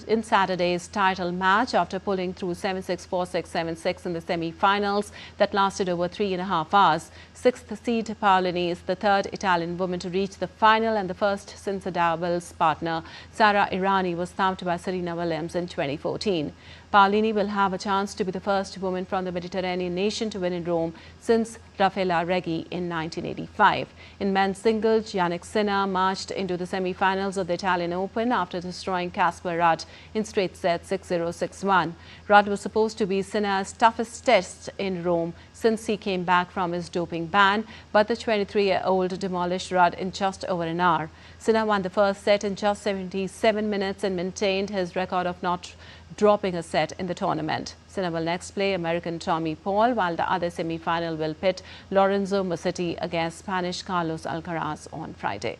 in Saturday's title match after pulling through 7-6, 4-6, 7-6 in the semi-finals that lasted over 3.5 hours. Sixth seed Paolini is the third Italian woman to reach the final and the first since her doubles partner Sara Errani was thumped by Serena Williams in 2014. Paolini will have a chance to be the first woman from the Mediterranean nation to win in Rome since Raffaella Reggi in 1985. In men's singles, Jannik Sinner marched into the semi-finals of the Italian Open after destroying Casper Ruud in straight sets 6-0, 6-1. Ruud was supposed to be Sinner's toughest test in Rome since he came back from his doping ban, but the 23-year-old demolished Ruud in just over an hour. Sinner won the first set in just 77 minutes and maintained his record of not dropping a set in the tournament. Sinner will next play American Tommy Paul, while the other semi-final will pit Lorenzo Musetti against Spanish Carlos Alcaraz on Friday.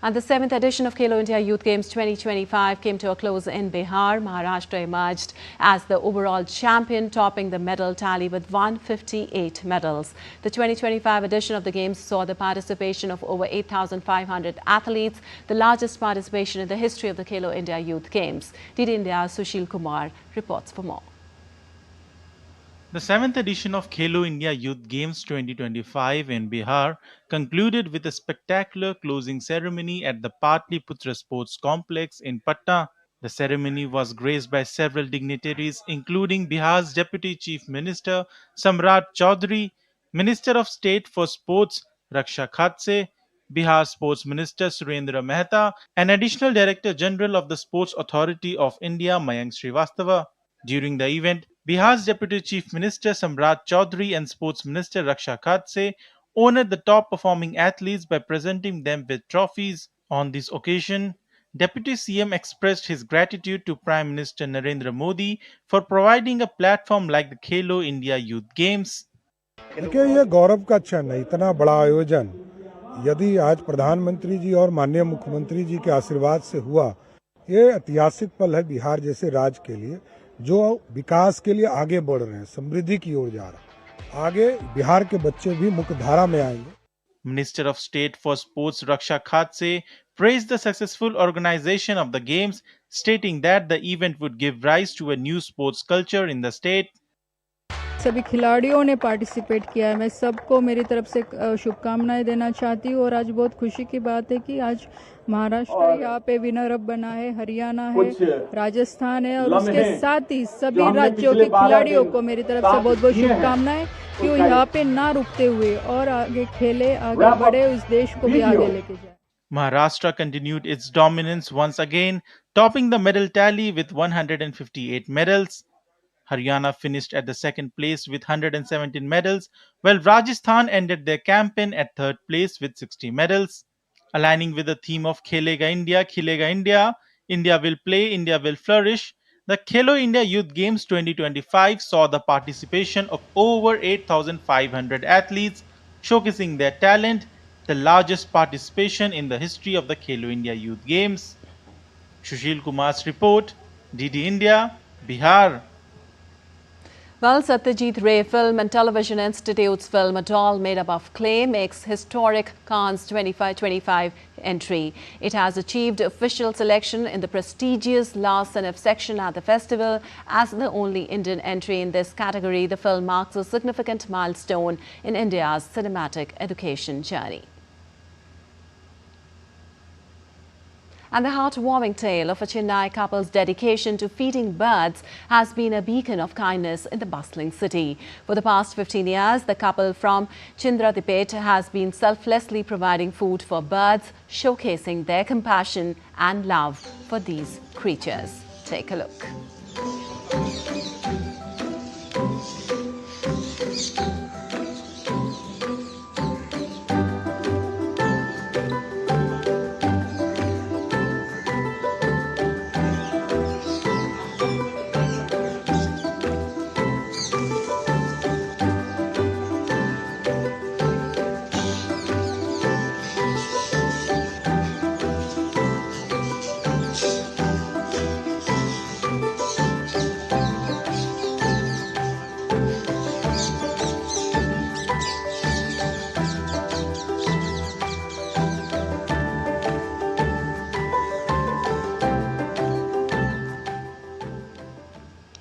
And the 7th edition of Khelo India Youth Games 2025 came to a close in Bihar. Maharashtra emerged as the overall champion, topping the medal tally with 158 medals. The 2025 edition of the Games saw the participation of over 8,500 athletes, the largest participation in the history of the Khelo India Youth Games. DD India's Sushil Kumar reports for more. The 7th edition of Khelo India Youth Games 2025 in Bihar concluded with a spectacular closing ceremony at the Patliputra Sports Complex in Patna. The ceremony was graced by several dignitaries, including Bihar's Deputy Chief Minister Samrat Chaudhary, Minister of State for Sports Raksha Khatse, Bihar Sports Minister Surendra Mehta, and Additional Director General of the Sports Authority of India Mayank Srivastava. During the event, Bihar's Deputy Chief Minister Samrat Chaudhary and Sports Minister Raksha Khatse honored the top-performing athletes by presenting them with trophies. On this occasion, Deputy CM expressed his gratitude to Prime Minister Narendra Modi for providing a platform like the Khelo India Youth Games. देखिए ये गौरव का क्षण है, इतना बड़ा आयोजन यदि आज प्रधानमंत्री जी और माननीय मुख्यमंत्री जी के आशीर्वाद से हुआ, ये ऐतिहासिक पल है बिहार जैसे राज्य के लिए, जो विकास के लिए आगे बढ़ रहे हैं, समृद्धि की ओर जा रहा है। आगे बिहार के बच्चे भी मुख्य धारा में आएंगे। Minister of State for Sports Raksha Khatse praised the successful organization of the games, stating that the event would give rise to a new sports culture in the state. सभी खिलाड़ियों ने पार्टिसिपेट किया है। मैं सबको मेरी तरफ से शुभकामनाएं देना चाहती हूँ और आज बहुत खुशी की बात है कि आज महाराष्ट्र यहाँ पे विनर अप बना है, हरियाणा है, राजस्थान है और उसके साथ ही सभी राज्यों के खिलाड़ियों को मेरी तरफ से बहुत बहुत शुभकामनाएं कि वो यहाँ पे ना रुकते हुए और आगे खेले, आगे बढ़े, उस देश को भी आगे लेके जाए। Maharashtra continued its dominance once again, topping the medal tally with 158 medals. Haryana finished at the second place with 117 medals, while Rajasthan ended their campaign at third place with 60 medals. Aligning with the theme of Khelega India, Khilega India, India will play, India will flourish, the Khelo India Youth Games 2025 saw the participation of over 8,500 athletes, showcasing their talent, the largest participation in the history of the Khelo India Youth Games. Sushil Kumar's report, DD India, Bihar. Well, Satyajit Ray Film and Television Institute's film A Doll Made Up of Clay makes historic Cannes 2025 entry. It has achieved official selection in the prestigious La Cinef section at the festival. As the only Indian entry in this category, the film marks a significant milestone in India's cinematic education journey. And the heartwarming tale of a Chennai couple's dedication to feeding birds has been a beacon of kindness in the bustling city. For the past 15 years, the couple from Chindradipet has been selflessly providing food for birds, showcasing their compassion and love for these creatures. Take a look.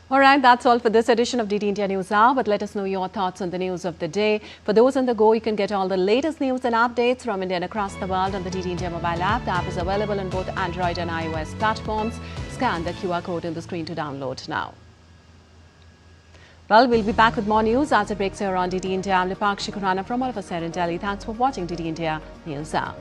All right, that's all for this edition of DD India News Hour, but let us know your thoughts on the news of the day. For those on the go, you can get all the latest news and updates from India and across the world on the DD India mobile app. The app is available on both Android and iOS platforms. Scan the QR code on the screen to download now. Well, we'll be back with more news as it breaks here on DD India. I'm LaPak Shikurana from all of us here in Delhi. Thanks for watching DD India News Hour.